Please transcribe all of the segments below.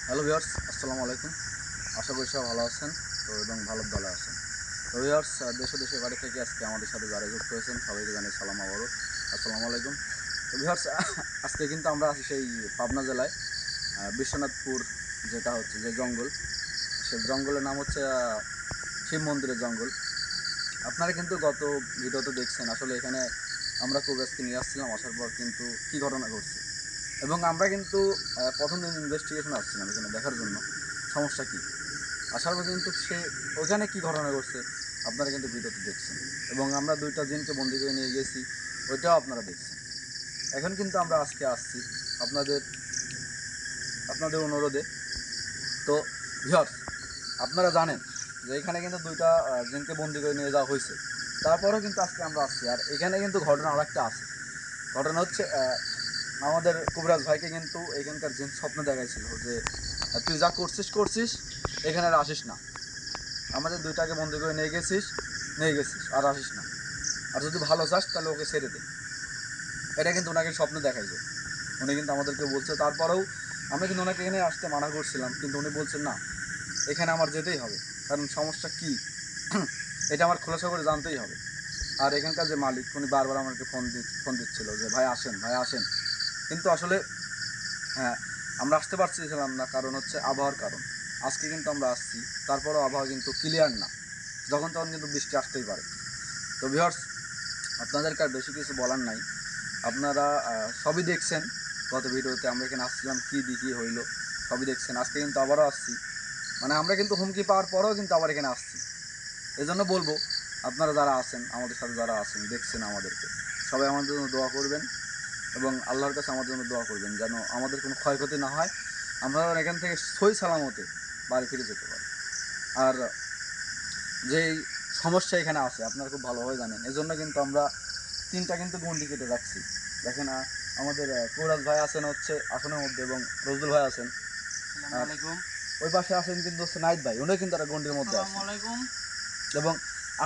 Hello viewers, আসসালামু আলাইকুম। আশা করি সবাই ভালো আছেন তো এবং ভালোর দলে আছেন। তো ভিউয়ার্স, দেশের বাড়ি থেকে আজকে আমাদের সাথে যারা যুক্ত হয়েছেন সবাইকে জানাই সালাম আবারও। আসসালামু আলাইকুম। তো ভিউয়ার্স, আজকে কিন্তু আমরা আছি সেই পাবনা জেলায় বিশ্বনাথপুর, যেটা হচ্ছে যে জঙ্গল, সে জঙ্গলের নাম হচ্ছে শিব মন্দিরের জঙ্গল। আপনারা কিন্তু গত ভিডিওতে দেখছেন আসলে এখানে আমরা কবিরাজকে নিয়ে আসছিলাম, আসার পর কিন্তু কী ঘটনা ঘটছে এবং আমরা কিন্তু প্রথম দিন ইনভেস্টিগেশন আসছিলাম এখানে দেখার জন্য সমস্যা কী। আসার পর কিন্তু সে ওইখানে কী ঘটনা ঘটছে আপনারা কিন্তু ভিডিওতে দেখছেন এবং আমরা দুইটা জিনকে বন্দি করে নিয়ে গেছি, ওইটাও আপনারা দেখছেন। এখন কিন্তু আমরা আজকে আসছি আপনাদের আপনাদের অনুরোধে। তো ভিউয়ার্স, আপনারা জানেন যে এখানে কিন্তু দুইটা জিনকে বন্দি করে নিয়ে যাওয়া হয়েছে, তারপরেও কিন্তু আজকে আমরা আসছি। আর এখানে কিন্তু ঘটনা আরেকটা আছে। ঘটনা হচ্ছে আমাদের কুবরাজ ভাইকে কিন্তু এখানকার জিন স্বপ্ন দেখাইছিল যে তুই যা করছিস করছিস, এখানে আর আসিস না, আমাদের দুইটাকে বন্দি করে নিয়ে গেছিস আর আসিস না, আর যদি ভালো চাস তাহলে ওকে ছেড়ে দে। এটা কিন্তু ওনাকে স্বপ্ন দেখাইছে, উনি কিন্তু আমাদেরকে বলছে। তারপরেও আমরা কিন্তু ওনাকে এখানে আসতে মানা করছিলাম, কিন্তু উনি বলছেন না, এখানে আমার যেতেই হবে, কারণ সমস্যা কি এটা আমার খোলাসা করে জানতেই হবে। আর এখানকার যে মালিক উনি বারবার আমাকে ফোন দিচ্ছিল যে ভাই আসেন, ভাই আসেন, কিন্তু আসলে হ্যাঁ, আমরা আসতে পারছিলাম না, কারণ হচ্ছে আবহাওয়ার কারণ। আজকে কিন্তু আমরা আসছি, তারপরও আবহাওয়া কিন্তু ক্লিয়ার না, যখন তখন কিন্তু বৃষ্টি আসতেই পারে। তো ভিউয়ার্স, আপনাদেরকে আর বেশি কিছু বলার নাই। আপনারা সবই দেখছেন, গত ভিডিওতে আমরা এখানে আসছিলাম কী দিকে হইলো সবই দেখছেন। আজকে কিন্তু আবারও আসছি, মানে আমরা কিন্তু হুমকি পাওয়ার পরেও কিন্তু আবার এখানে আসছি। এই জন্য বলবো, আপনারা যারা আছেন আমাদের সাথে, যারা আছেন দেখছেন আমাদেরকে, সবাই আমাদের জন্য দোয়া করবেন এবং আল্লাহর কাছে আমাদের জন্য দোয়া করবেন যেন আমাদের কোনো ক্ষয়ক্ষতি না হয়, আমরা এখান থেকে সই সালামতে বাড়ি ফিরে যেতে পারি। আর যেই সমস্যা এখানে আছে আপনারা খুব ভালোভাবে জানেন, এজন্য কিন্তু আমরা তিনটা কিন্তু গন্ডি কেটে রাখছি। দেখেন আমাদের কৌরাজ ভাই আছেন হচ্ছে আসনের মধ্যে এবং রজদুল ভাই আছেন, ওই পাশে আছেন কিন্তু হচ্ছে নাইট ভাই, উনিও কিন্তু একটা গন্ডির মধ্যে আছেন, এবং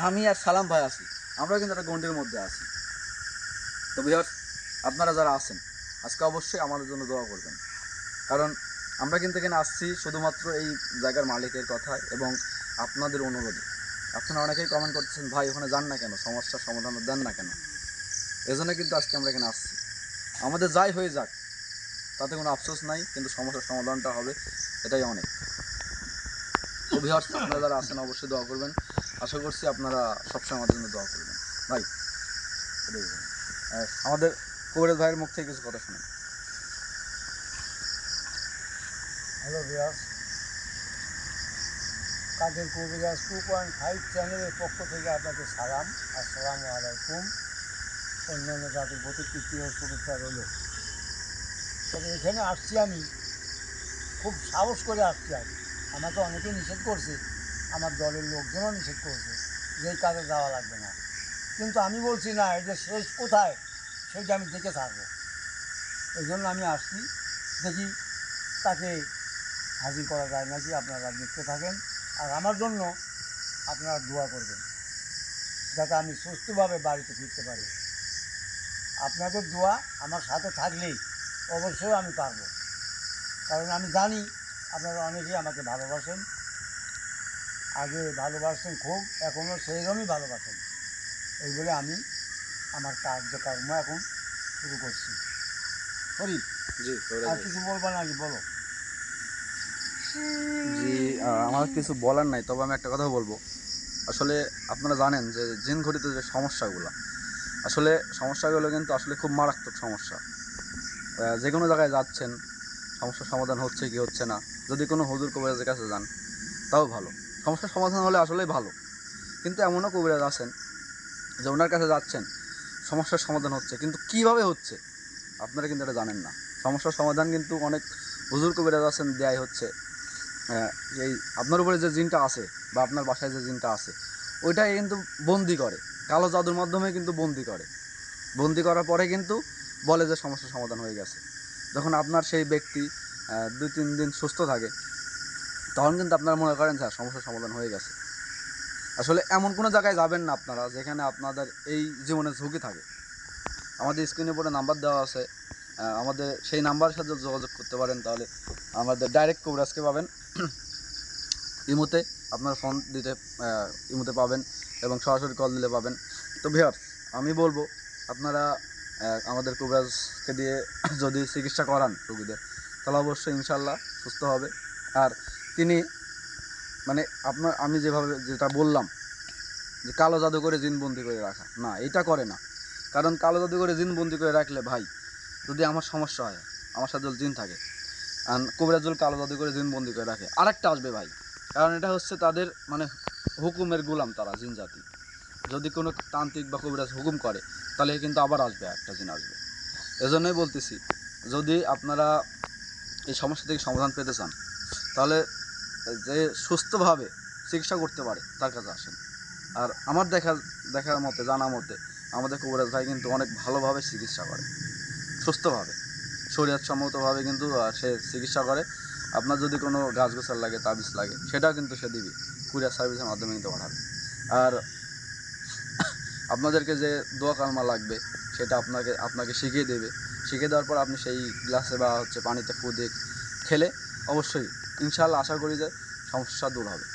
আমি আর সালাম ভাই আছি, আমরাও কিন্তু একটা গন্ডির মধ্যে আছি। তো ভিউয়ার্স, আপনারা যারা আছেন আজকে অবশ্যই আমাদের জন্য দোয়া করবেন, কারণ আমরা কিন্তু এখানে আসছি শুধুমাত্র এই জায়গার মালিকের কথায় এবং আপনাদের অনুরোধে। আপনারা অনেকেই কমেন্ট করছেন ভাই ওখানে যান না কেন, সমস্যার সমাধান দেন না কেন, এজন্য কিন্তু আজকে আমরা এখানে আসছি। আমাদের যাই হয়ে যাক তাতে কোনো আফসোস নাই, কিন্তু সমস্যার সমাধানটা হবে, এটাই অনেক। তো ভিউয়ার্স, আপনারা যারা আছেন অবশ্যই দোয়া করবেন, আশা করছি আপনারা সবসময় আমাদের জন্য দোয়া করবেন ভাই। আমাদের কবিরাজ ভাইয়ের মুখ থেকে কিছু কথা শুনেন। হ্যালো ভিউয়ার্স, কাদের কবিরাজ 2.5 চ্যানেলের পক্ষ থেকে আপনাদের সালাম, আসসালামু আলাইকুম। অন্যান্য জাতির প্রতি প্রীতি ও শুভেচ্ছা রইল। তবে এখানে আসছি আমি খুব সাহস করে আসছি। আর আমাকে অনেকে নিষেধ করছে, আমার দলের লোকজনও নিষেধ করছে যে এই কাজে যাওয়া লাগবে না, কিন্তু আমি বলছি না, এটা শেষ কোথায় সেটা আমি দেখে থাকবো। এই জন্য আমি আসছি, দেখি তাকে হাজির করা যায় নাকি। আপনারা দেখতে থাকেন আর আমার জন্য আপনারা দোয়া করবেন যাতে আমি সুস্থভাবে বাড়িতে ফিরতে পারি। আপনাদের দোয়া আমার সাথে থাকলেই অবশ্যই আমি পারবো, কারণ আমি জানি আপনারা অনেকেই আমাকে ভালোবাসেন, আগে ভালোবাসেন খুব, এখনও সেইরকমই ভালোবাসেন। এই বলে আমি আমার কার্যকর্ম এখন শুরু করছি। শরীফ, জি আর কিছু বলবো নাকি বলো? জি, আমার কিছু বলার নাই, তবে আমি একটা কথা বলবো। আসলে আপনারা জানেন যে জিন ঘটিত যে সমস্যাগুলো, আসলে সমস্যাগুলো কিন্তু আসলে খুব মারাত্মক সমস্যা। যে কোনো জায়গায় যাচ্ছেন, সমস্যার সমাধান হচ্ছে কি হচ্ছে না, যদি কোনো হুজুর কবিরাজের কাছে যান তাও ভালো, সমস্যার সমাধান হলে আসলেই ভালো। কিন্তু এমনও কবিরাজ আছেন যে ওনার কাছে যাচ্ছেন, সমস্যার সমাধান হচ্ছে, কিন্তু কিভাবে হচ্ছে আপনারা কিন্তু এটা জানেন না। সমস্যার সমাধান কিন্তু অনেক হুজুর কবিরাজ আছেন দেয় হচ্ছে এই আপনার উপরে যে জিনটা আছে বা আপনার বাসায় যে জিনটা আছে ওইটাই কিন্তু বন্দি করে, কালো জাদুর মাধ্যমে কিন্তু বন্দি করার পরে কিন্তু বলে যে সমস্যার সমাধান হয়ে গেছে। যখন আপনার সেই ব্যক্তি 2-3 দিন সুস্থ থাকে, তখন কিন্তু আপনারা মনে করেন স্যার সমস্যার সমাধান হয়ে গেছে। আসলে এমন কোনো জায়গায় যাবেন না আপনারা যেখানে আপনাদের এই জীবনে ঝুঁকি থাকে। আমাদের স্ক্রিনের উপরে নাম্বার দেওয়া আছে, আমাদের সেই নাম্বারের সাথে যোগাযোগ করতে পারেন, তাহলে আমাদের ডাইরেক্ট কবিরাজকে পাবেন। ইমোতে আপনারা ফোন দিতে ইমোতে পাবেন এবং সরাসরি কল দিলে পাবেন। তো ভিউয়ার্স, আমি বলবো আপনারা আমাদের কবিরাজকে দিয়ে যদি চিকিৎসা করান রোগীদের, তাহলে অবশ্যই ইনশাল্লাহ সুস্থ হবে। আর তিনি মানে আমি যেটা বললাম যে কালো জাদু করে জিনবন্দি করে রাখা, না, এটা করে না। কারণ কালো জাদু করে জিনবন্দি করে রাখলে ভাই, যদি আমার সমস্যা হয়, আমার সাথে যদি জিন থাকে আর কবিরাজুল কালো জাদু করে জিনবন্দি করে রাখে, আরেকটা আসবে ভাই। কারণ এটা হচ্ছে তাদের মানে হুকুমের গোলাম তারা, জিন জাতি। যদি কোনো তান্ত্রিক বা কবিরাজ হুকুম করে, তাহলে কিন্তু আবার আসবে, একটা জিন আসবে। এজন্যই বলতেছি, যদি আপনারা এই সমস্যা থেকে সমাধান পেতে চান, তাহলে যে সুস্থভাবে চিকিৎসা করতে পারে তার কাছে আসেন। আর আমার দেখার মতে, জানা মতে, আমাদের কবিরাজ ভাই কিন্তু অনেক ভালোভাবে চিকিৎসা করে, সুস্থভাবে, শরীয়তসম্মতভাবে কিন্তু সে চিকিৎসা করে। আপনার যদি কোনো গাছগোছাল লাগে, তাবিজ লাগে, সেটাও কিন্তু সে দিবে, কুরিয়ার সার্ভিসের মাধ্যমে কিন্তু পাঠাবে। আর আপনাদেরকে যে দোয়া কালমা লাগবে, সেটা আপনাকে শিখিয়ে দেবে। শিখিয়ে দেওয়ার পর আপনি সেই গ্লাসে বা পানিতে ফু দিয়ে খেলে অবশ্যই ইনশাআল্লাহ আশা করি যে সমস্যা দূর হবে।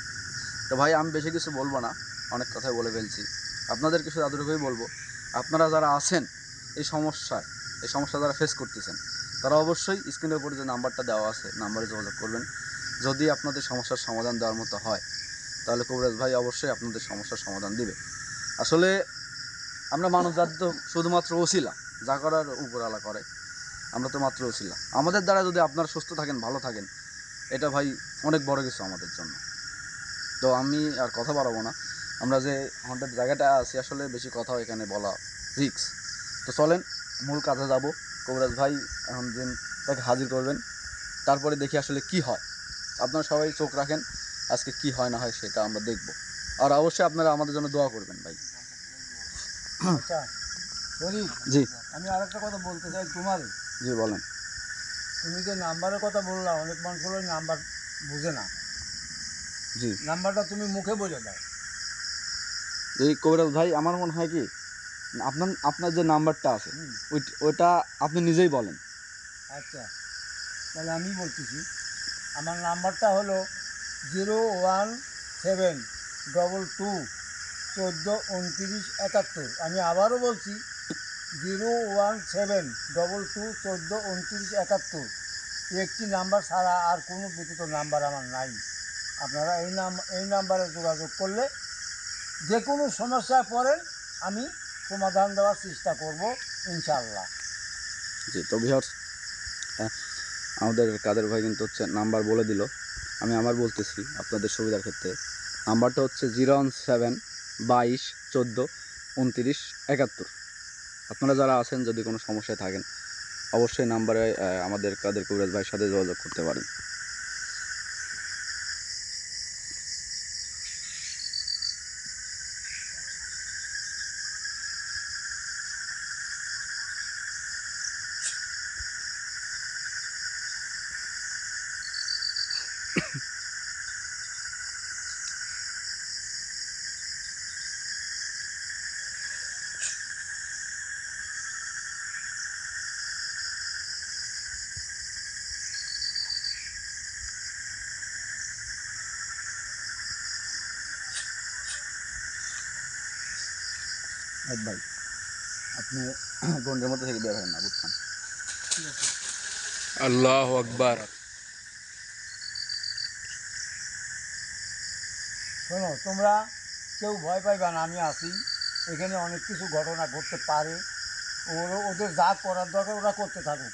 তো ভাই, আমি বেশি কিছু বলবো না, অনেক কথাই বলে ফেলছি। আপনাদেরকে শুধু এতটুকুই বলবো, আপনারা যারা আছেন এই সমস্যা যারা ফেস করতেছেন, তারা অবশ্যই স্ক্রিনের উপরে যে নাম্বারটা দেওয়া আছে, নাম্বারে যোগাযোগ করবেন। যদি আপনাদের সমস্যার সমাধান দেওয়ার মতো হয়, তাহলে কবিরাজ ভাই অবশ্যই আপনাদের সমস্যার সমাধান দিবে। আসলে আমরা মানুষ জাতি তো শুধুমাত্র ওসিলা, যা করার উপরওয়ালা করে, আমরা তো মাত্র ওসিলা। আমাদের দ্বারা যদি আপনারা সুস্থ থাকেন, ভালো থাকেন, এটা ভাই অনেক বড় কিছু আমাদের জন্য। তো আমি আর কথা বাড়াবো না, আমরা যে আমাদের জায়গাটা আছি, আসলে বেশি কথা এখানে বলা রিক্স। তো চলেন মূল কাজে যাব। কবিরাজ ভাই এখন দিন তাকে হাজির করবেন, তারপরে দেখি আসলে কি হয়। আপনারা সবাই চোখ রাখেন, আজকে কি হয় না হয় সেটা আমরা দেখব। আর অবশ্যই আপনারা আমাদের জন্য দোয়া করবেন ভাই। আচ্ছা শরীফ, জি আমি আরেকটা কথা বলতে চাই তোমারে। জি বলেন। তুমি যে নাম্বারের কথা বললা, অনেক মানুষ হলো নাম্বার বুঝে না। জি নাম্বারটা তুমি মুখে বলে দাও। এই কবিরাজ ভাই, আমার মনে হয় কি, আপনার যে নাম্বারটা আছে, হুম। ওইটা আপনি নিজেই বলেন। আচ্ছা, তাহলে আমি বলতেছি। আমার নাম্বারটা হলো 01722 14 29 71। আমি আবারও বলছি, 01722 14 29 71। একটি নাম্বার ছাড়া আর কোনো ব্যতীত নাম্বার আমার নাই। আপনারা এই নাম্বারে যোগাযোগ করলে যে কোনো সমস্যায় পড়েন, আমি সমাধান দেওয়ার চেষ্টা করব ইনশাআল্লাহ। জি, তো ভিউয়ার্স, আমাদের কাদের ভাই কিন্তু নাম্বার বলে দিল। আমি আমার বলতেছি আপনাদের সুবিধার ক্ষেত্রে। নাম্বারটা হচ্ছে 01722 14 29 71। আপনারা যারা আছেন, যদি কোনো সমস্যায় থাকেন, অবশ্যই নাম্বারে আমাদের কাদের কবিরাজ ভাইয়ের সাথে যোগাযোগ করতে পারেন। ভাই, আপনি গন্ডের মধ্যে থেকে বের হন না, বুঝছেন? আল্লাহু আকবার। শোনো, তোমরা কেউ ভয় পাইবা না, আমি আছি এখানে। অনেক কিছু ঘটনা ঘটতে পারে, ওদের যা করার দরকার ওরা করতে থাকুক।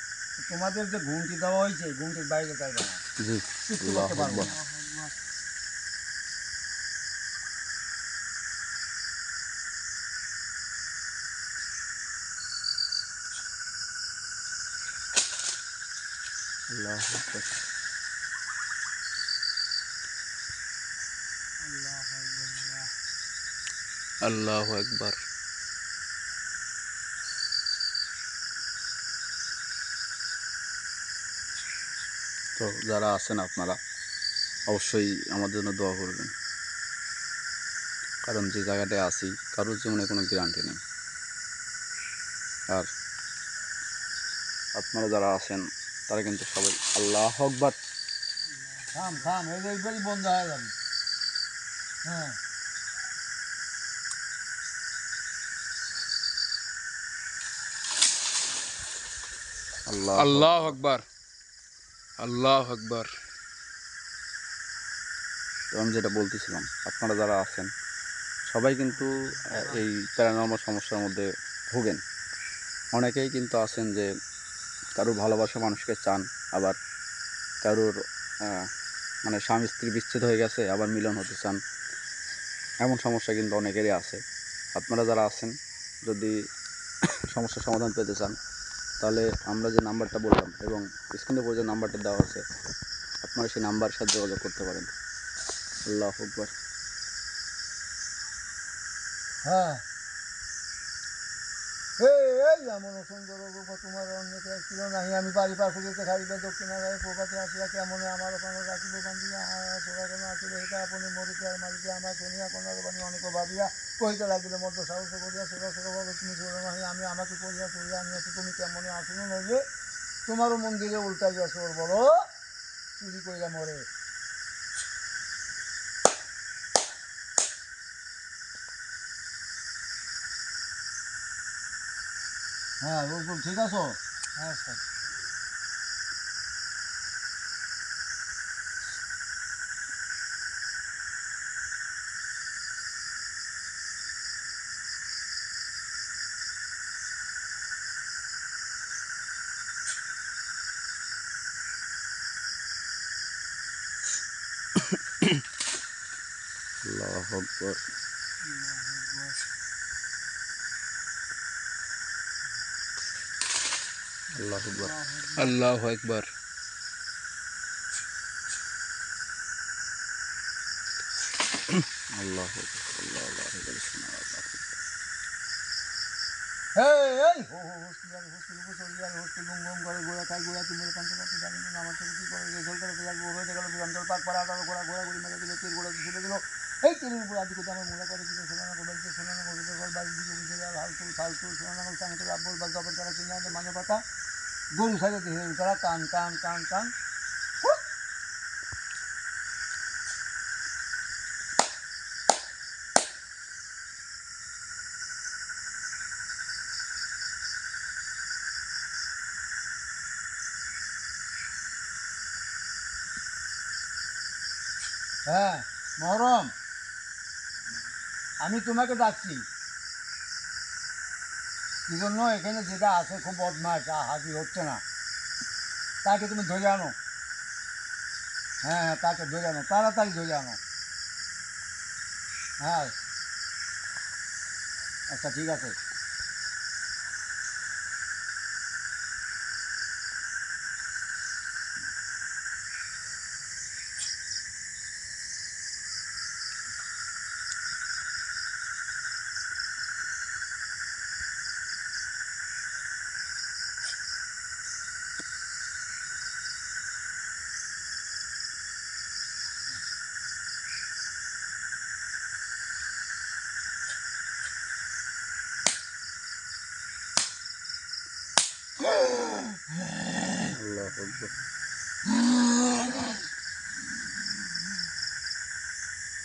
তোমাদের যে ঘুমটি দেওয়া হয়েছে, ঘুমটির বাইরে যাইবে না, জি, কিচ্ছু আল্লাহু করতে পারবো আকবার। না। আল্লাহু আকবার। আল্লাহু আকবার। তো যারা আছেন আপনারা অবশ্যই আমার জন্য দোয়া করবেন, কারণ যে জায়গাটায় আছি, কারোর জীবনে কোনো গ্যারান্টি নেই। আর আপনারা যারা আছেন তারা কিন্তু সবাই আল্লাহ আকবার। থাম থাম, এইবারই বন্ধ হয়ে যাবে। হ্যাঁ, আল্লাহ আল্লাহ আকবার। আকবার। আল্লাহ আকবার। তো আমি যেটা বলতেছিলাম, আপনারা যারা আছেন সবাই কিন্তু এই প্যারানর্মাল সমস্যার মধ্যে ভোগেন। অনেকেই কিন্তু আছেন যে কারোর ভালোবাসা মানুষকে চান, আবার কারোর মানে স্বামী স্ত্রী বিচ্ছেদ হয়ে গেছে আবার মিলন হতে চান। এমন সমস্যা কিন্তু অনেকেরই আছে। আপনারা যারা আছেন যদি সমস্যার সমাধান পেতে চান তাহলে আমরা যে নাম্বারটা বললাম এবং স্ক্রিনের উপর যে নাম্বারটা দেওয়া আছে আপনারা সেই নাম্বারের সাথে যোগাযোগ করতে পারেন। আল্লাহ আকবার। হ্যাঁ। এই এমন সুন্দর রূপ তোমার অন্যকে ছিল নাহি, আমি বাড়ি পাশে যেতে খাইবে দক্ষিণায় প্রভাতে আসিয়া কেমন আমার ওখানে রাখিব বান্ধিয়া তোরা কেন আসিবে এটা আপনি মরিতে আর মারিতে আমার শুনিয়া কন্যার বাণী অনেক ভাবিয়া কহিতে লাগিলে মধ্য সাহস করিয়া সোরা সোরাভাবে তুমি ছিল নাহি, আমি আমাকে করিয়া করিয়া আনিয়াছি তুমি কেমনে আসুন নইলে তোমারও মন্দিরে উল্টাইয়া চোর বড় চুরি কইরা মরে। হ্যাঁ বলুন, ঠিক আছো? হ্যাঁ স্যার। আল্লাহ আকবার। আল্লাহ আকবার। আল্লাহ আকবার। আল্লাহ আকবার। আল্লাহ আল্লাহ আল্লাহ। এই হো হো হস্তিলার হস্তির উপর চলিয়ার হস্তি গুম গুম করে গোড়া খাই গোড়া তিমুরে পান্তা পাতে জানি না আমার থেকে কি করে রেজল করতে লাগবে ওভাবে গেল বিরামজল পাক পাড়া আটারো গোড়া গোড়া গুড়ি মেরে দিল তীর গোড়া ছুটে দিল। এই তীরের উপর আদি কোথায় আমার মোড়া করে দিল সোনানা গোবাইতে সোনানা গোবিন্দ ঘর বাড়ি দিকে বুঝে গেল হালতুল ফালতুল সোনানা গোল টানে করে আব্বল বা জবর তারা কিনে আনতে মানে পাতা গরু সাইডে দিয়ে তারা কান কান কান কান। হ্যাঁ মহরম, আমি তোমাকে ডাকছি কি জন্য? এখানে যেটা আছে খুব বদমাশ হাজির হচ্ছে না, তাকে তুমি ধরে আনো। হ্যাঁ হ্যাঁ, তাকে ধরে আনো, তাড়াতাড়ি ধরে আনো। হ্যাঁ আচ্ছা ঠিক আছে। আল্লাহ আকবার।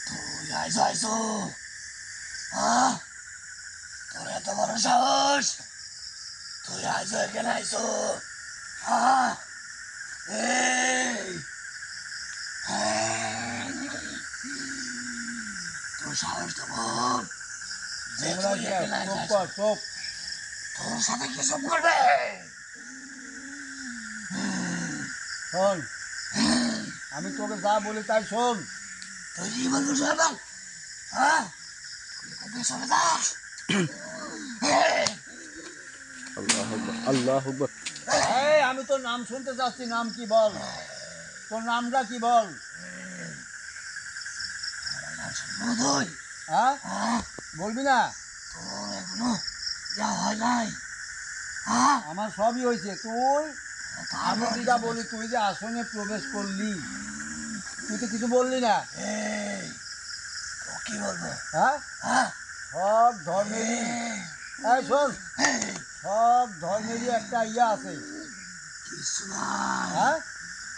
তুই আইসো, হ্যাঁ তোর এত বড় সাহস, তুই আইসো এখানে আইসো। হ্যাঁ এই তোর সাহস তো বল যে তুই এখানে আইসো। তোর সাথে কি সব করবে? শোন, আমি তোকে যা বলি তাই শোন। তুই কি বলবো শোন? হ্যাঁ শোনে যা। আল্লাহ আকবার। আল্লাহ আকবার। এই আমি তোর নাম শুনতে চাচ্ছি, নাম কি বল? তোর নামটা কি বল? হ্যাঁ বলবি না? তোর এখনো যা হয় নাই। আমার সবই হয়েছে। তুই আমি যেটা বলি, তুই যে আসনে প্রবেশ করলি তুই তো কিছু বললি না। কি বলবো? হ্যাঁ সব ধর্মেরই, এই শোন, সব ধর্মেরই একটা ইয়া আছে, হ্যাঁ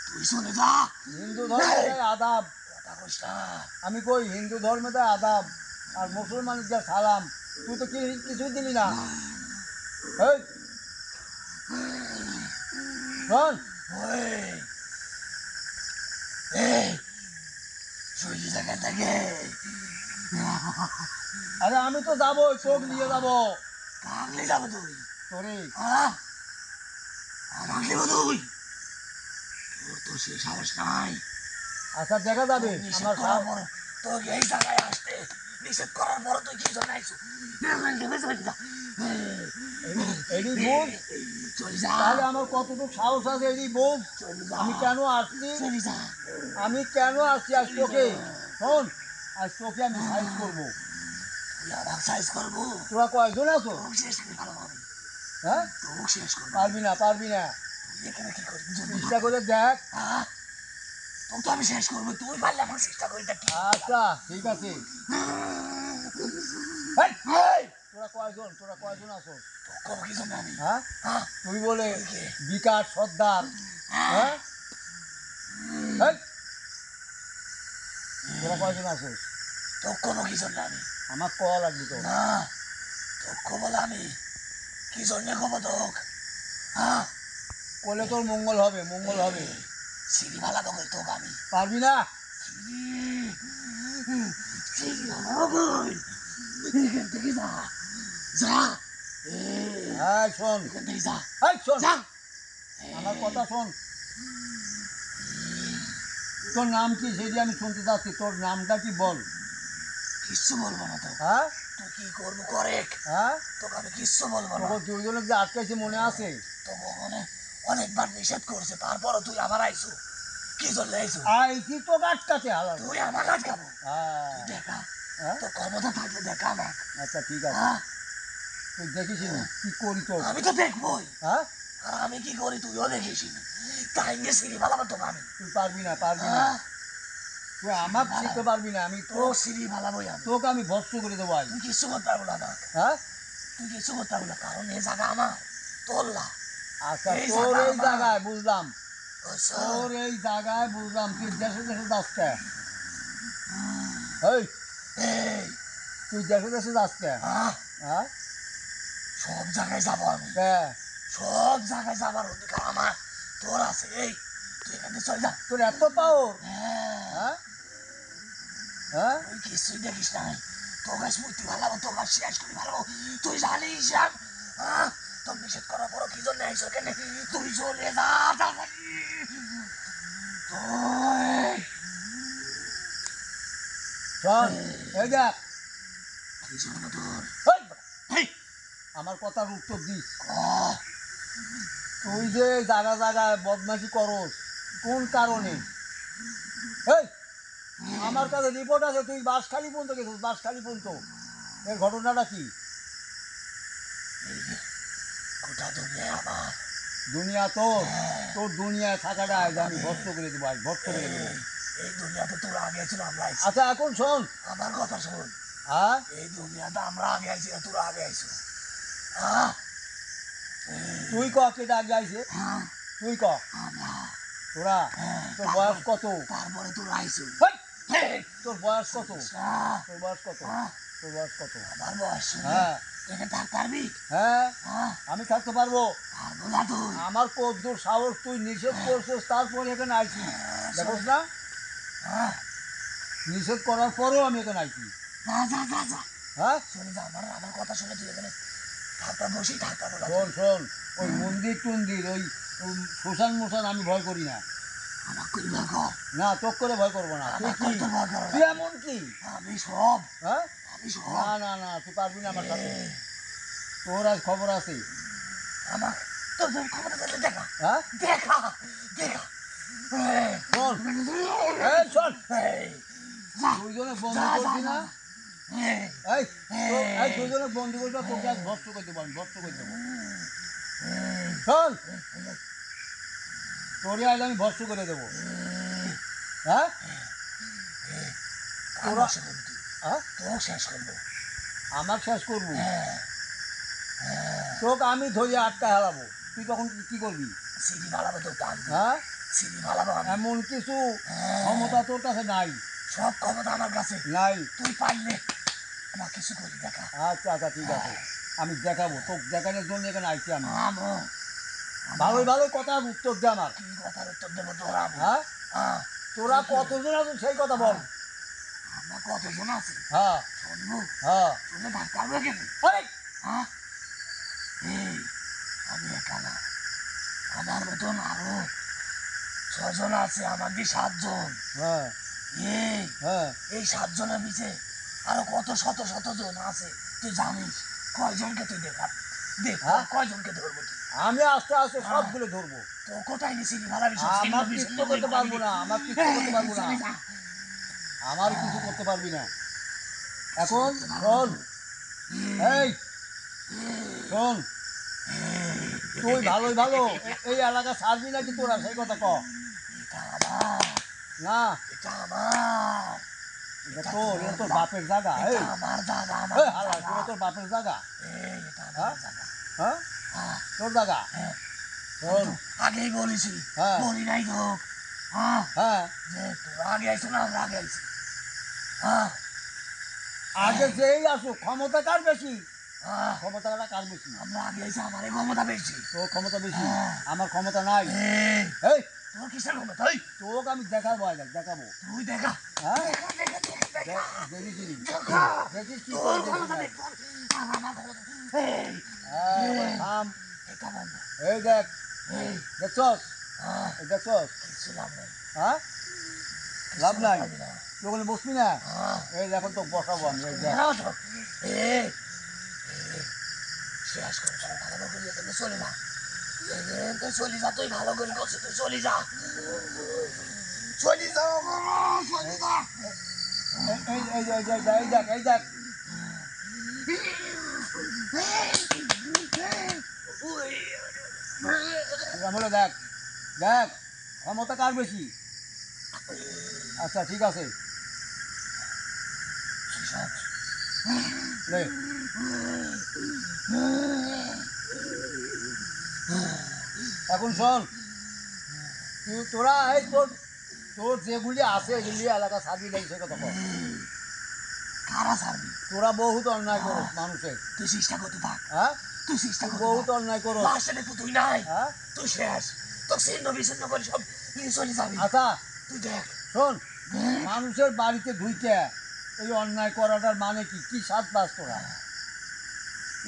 তুই শুনে যা হিন্দু ধর্মে দেয় আদাব, কথা কইস না। আমি কই হিন্দু ধর্মে দেয় আদাব আর মুসলমানের যা সালাম, তুই তো কিছুই দিলি না। এই শোন, ওই এই সূর্য জায়গা থেকে আরে আমি তো যাবো, চোখ নিয়ে যাবো কাকলে যাবে তুই? তোরে। হ্যাঁ কাকলে তুই? তোর তো সে সাহস নাই। আচ্ছা দেখা যাবে নিষেধ আমার করার পর তোকে এই জায়গায় আসতে নিষেধ করার পর তুই কি জন্য আইসু? এডি বোঝ, চলে যা তাহলে আমার কতটুকু সাহস আছে এডি বোঝ। চলে যা আমি কেন আসছি, চলে যা আমি কেন আসছি আজ তোকে। শোন, আজ তোকে আমি সাইজ করবো। তুই আমার সাইজ করবো? তোরা কয়জন আছো? তোকে শেষ করে ভালো হবে। হ্যাঁ তোকে শেষ করবো। পারবি না, পারবি না, তুই এখানে কি করবি? চেষ্টা করে দেখ। হ্যাঁ তোকে তো আমি শেষ করবো, তুই পারলে আমার চেষ্টা করি দেখ। আচ্ছা ঠিক আছে। এই, এই, তোরা কয়জন, তোরা কয়জন আছো? তোকে কব কি জন্য আমি? হ্যাঁ হ্যাঁ তুই বলে তুই কে? বিকাশ সর্দার। হ্যাঁ এই, তোরা কয়জন আছো? তোকে কব কি জন্য আমি? আমার কল লাগবে তো। না তোকে কব আমি কি জন্য কব তোক? হ্যাঁ করলে তোর মঙ্গল হবে, মঙ্গল হবে। সিঁড়ি ভালা দেবো তোকে আমি। পারবি না? সিঁড়ি ভালা দেবো, এখান থেকে যা যা হ্যাঁ শোন, এখান থেকে যা এই শোন, যা। আমার কথা শোন। তোর নাম কি সেটি আমি শুনতে চাচ্ছি, তোর নামটা কি বল। কিচ্ছু বলবো না তো। হ্যাঁ তুই কি করবো করে, হ্যাঁ তোকে আমি কিচ্ছু বলবো না। তোকে দুইজনে যে আটকাইছে মনে আছে? তোকে অনেকবার নিষেধ করছে, তারপরও তুই আমার আইসু কি জন্য আইসু? আইসি তো আটকাতে হালাল। তুই আমার আটকাবো? হ্যাঁ তুই দেখা হ্যাঁ তোর ক্ষমতা থাকলে দেখা আমার। আচ্ছা ঠিক আছে, হ্যাঁ তুই দেখিস নি কি করি তোর। আমি তো দেখবোই, হ্যাঁ আর আমি কি করি তুইও দেখিস। তাই নিয়ে সিঁড়ি ভালাবো তোকে আমি। তুই পারবি না, পারবি না, হ্যাঁ তুই আমাকে শিখতে পারবি না। আমি তোর সিঁড়ি ভালাবোই আমি। তোকে আমি ভস্ম করে দেবো আজ। তুই কিচ্ছু করতে পারবো না আমাকে, হ্যাঁ তুই কিচ্ছু করতে পারবো না, কারণ এই জায়গা আমার, তোর না। আচ্ছা এই তোর জায়গা এই আমার। জায়গায় বুঝলাম, বুঝছো? তোর এই জায়গায় বুঝলাম, তুই দেশে দেশে যাচ্ছে। এই এই তুই দেশে দেশে যাচ্ছে। হ্যাঁ হ্যাঁ সব জায়গায় যাবো আমি, হ্যাঁ, সব জায়গায় যাবার অধিকার আমার, তোর আছে। এই তুই এখান থেকে চলে যা। তোর এত পাওয়ার। হ্যাঁ হ্যাঁ হ্যাঁ তুই কিছুই দেখিস নাই, তোকে স্মৃতি ভালাবো, তোকে শেষ করি ভালো। তুই জানিস হ্যাঁ তোর নিষেধ করার পরও কি জন্য আইসো এখানে? তুই চলে যা তাড়াতাড়ি। তুই শোন, এই দেখ, কি জন্য তোর? এই, এই আমার কথার উত্তর দিস। ক তুই যে জায়গা জায়গায় বদমাশি করস কোন কারণে? এই আমার কাছে রিপোর্ট আছে তুই বাঁশখালী পর্যন্ত গেছিস, বাঁশখালী পর্যন্ত। এর ঘটনাটা কি? এই যে গোটা দুনিয়া আমার। দুনিয়া তোর, তোর দুনিয়ায় থাকাটা আজ আমি ভস্ত করে দেবো, আজ ভস্ত করে দেবো। এই দুনিয়াতে তোর আগে ছিল, আমরা আইছি। আচ্ছা এখন শোন। আমার কথা শোন, হ্যাঁ এই দুনিয়াতে আমরা আগে আইছি না তোর আগে আইছো? হ্যাঁ তুই ক কেটা আগে আইছে, হ্যাঁ তুই ক। আমরা। তোরা হ্যাঁ, তোর বয়স কত? তারপরে তোর আইসো। হেই, তোর বয়স কত? হ্যাঁ, তোর বয়স কত? হ্যাঁ, তোর বয়স কত? আমার বয়স হ্যাঁ এখানে থাকতে পারবি? হ্যাঁ হ্যাঁ আমি থাকতে পারবো। পারবো না তুই। আমার কদ্দুর সাহস, তুই নিষেধ করছিস তারপরে এখানে আইছি। দেখোস না, হ্যাঁ নিষেধ করার পরেও আমি এখানে আইছি। যা যা যা যা হ্যাঁ শুনে যা, আমার আমার কথা শুনে তুই এখানে থাকতে বসি থাকতে পারবো না। শোন শোন, ওই মন্দির টন্দির ওই শ্মশান মোশান আমি ভয় করি না। আমার করি ভয় কর। না তোক করে ভয় করবো না। তুই আমার কি, কত ভয় কর। তুই এমন কি? আমি সব, হ্যাঁ আমি সব। না না না, তুই পারবি না আমার সাথে। তোর আজ খবর আছে। আমার তোর তোর ক্ষমতা থাকলে দেখা হ্যাঁ দেখা দেখা। এই, শোন, এই শোন, এই, যা, দুইজনে যা, বন্ধু যা, করছি না? যা। এই, এই এই দুইজনে বন্ধু করবো, তোকে আজ ভস্ত করে দেবো, আমি ভস্ত করে দেবো। শোন, তোরে আজ আমি ভস্ত করে দেবো। হ্যাঁ কাম শেষ করবি তুই, হ্যাঁ তোর শেষ করবো। আমার শেষ করবো, হ্যাঁ, তোকে আমি ধরিয়ে আটকা হারাবো, তুই তখন কি করবি? সিঁড়ি ভালাবো তো টান হ্যাঁ সিঁড়ি ভালাবো আমি এমন কিছু ক্ষমতা তোর কাছে নাই সব ক্ষমতা আমার কাছে নাই তুই পারলে আমার কিছু করি দেখা আচ্ছা আচ্ছা ঠিক আছে আমি দেখাবো তোকে দেখানোর জন্য এখানে আইছি আমি আমো ভালোই ভালোই কথার উত্তর দে আমার কি কথার উত্তর দেবো তোরা হ্যাঁ হ্যাঁ তোরা কতজন আছো সেই কথা বল আমরা কতজন আছি হ্যাঁ শুনবো হ্যাঁ শুনে ভাগ পারবে কেন আরে হ্যাঁ এই আমি একা না আমার মতন আরো 6 জন আছে আমার দিয়ে 7 জন হ্যাঁ এই হ্যাঁ এই 7 জনের পিছে আরো কত শত শত জন আছে তুই জানিস কয়জনকে তুই দেখা দেখ হ্যাঁ? কয়জনকে ধরবো তুই আমি আস্তে আস্তে সবগুলো ধরবো তো কোথায় নিছিলি ভাড়া বিষয় আমার কিছু করতে পারবো না আমার কিছু করতে পারবো না আমার কিছু করতে পারবি না এখন শোন এই শোন তুই ভালোই ভালো এই এলাকা ছাড়বি নাকি তোরা সেই কথা ক এটা আমার না এটা আমার এটা তোর বাপের জায়গা এই এটা আমার জায়গা আমার এই হালা জায়গা। তোর বাপের জায়গা এই এটা হ্যাঁ? আমার জায়গা হ্যাঁ হ্যাঁ, তোর জায়গা হ্যাঁ। শোন আগেই বলেছি হ্যাঁ। বলি নাই তো হ্যাঁ হ্যাঁ যে তোরা আগে আইছো না আমরা আগে আইছি হ্যাঁ আগে যেই আসুক ক্ষমতা কার বেশি হ্যাঁ ক্ষমতাটা কার বেশি আমরা আগে আইছি আমার ক্ষমতা বেশি তোর ক্ষমতা বেশি হ্যাঁ। আমার ক্ষমতা নাই এই এই তোর কিসের ক্ষমতা এই তোকে আমি দেখাবো আগে দেখাবো তুই দেখা হ্যাঁ দেখা দেখা দেখা দেখা দেখিস দেখা দেখিস কি তোর ক্ষমতা দেখ আর আমার ক্ষমতা এই থাম এটা বন্ধ এই দেখ এই দেখছস হ্যাঁ এই দেখছস কিছু লাভ নেই হ্যাঁ লাভ নাই পাবি না। তুই ওখানে বসবি না হ্যাঁ এই দেখো তো বসাবো আমি এই দেখ দাঁড়াও তো। এই, এই, শেষ করে চল, ভালো করে এখানে চলে যা। তুই চলে যা, তুই ভালো করে করছিস, তুই চলে যা। চলে যা, চলে যা। এই দেখ এই দেখ বলে দেখ দেখ ক্ষমতা কার বেশি আচ্ছা ঠিক আছে নে। এখন শোন তোরা এই তোর তোর যেগুলি আছে এগুলি এলাকা সার্বি নেই সে কথা বল কারা ছাড়বি? তোরা বহুত অন্যায় করস মানুষের তুই চেষ্টা করতে থাক, হ্যাঁ তুই চেষ্টা করতে বহুত থাক। অন্যায় করস লাস্টে দেখবো তুই নাই, হ্যাঁ তুই শেষ। তোর ছিন্ন বিচ্ছিন্ন করে সব নিয়ে চলে যাবি। আচ্ছা তুই দেখ, শোন মানুষের বাড়িতে ঢুইতে এই অন্যায় করাটার মানে কি কি স্বাদ পাস তোরা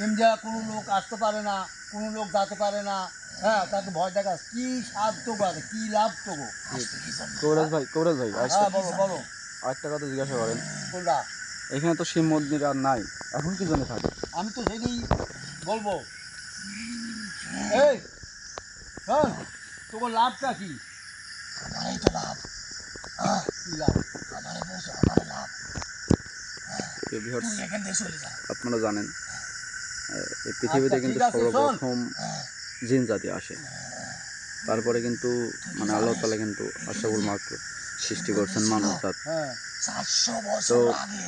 ইন্ডিয়া কোনো লোক আসতে পারে না কোনো লোক যেতে পারে না হ্যাঁ তাকে ভয় দেখাস কি স্বাদ তো আছে কি লাভ তো আসতে কি জন্য? কবিরাজ ভাই হ্যাঁ বলো বলো আরেকটা কথা জিজ্ঞাসা করেন কোনটা এখানে তো শিব মন্দির আর নাই এখন কি জন্য থাকে আমি তো সেটাই বলবো এই শোন তোর লাভটা কি আমারই তো লাভ। হ্যাঁ, কি লাভ আমারই বলছো, আমারই লাভ। প্রিয় viewers, তুই এখান থেকে চলে যা। আপনারা জানেন এই পৃথিবীতে আচ্ছা, কিন্তু ঠিক আছে, শোন। সর্বপ্রথম হ্যাঁ, জিন জাতি আসে তারপরে কিন্তু মানে আল্লাহ তাআলা কিন্তু আশরাফুল মাখলুক সৃষ্টি করছেন মানব জাত হ্যাঁ 400 বছর তো- আগে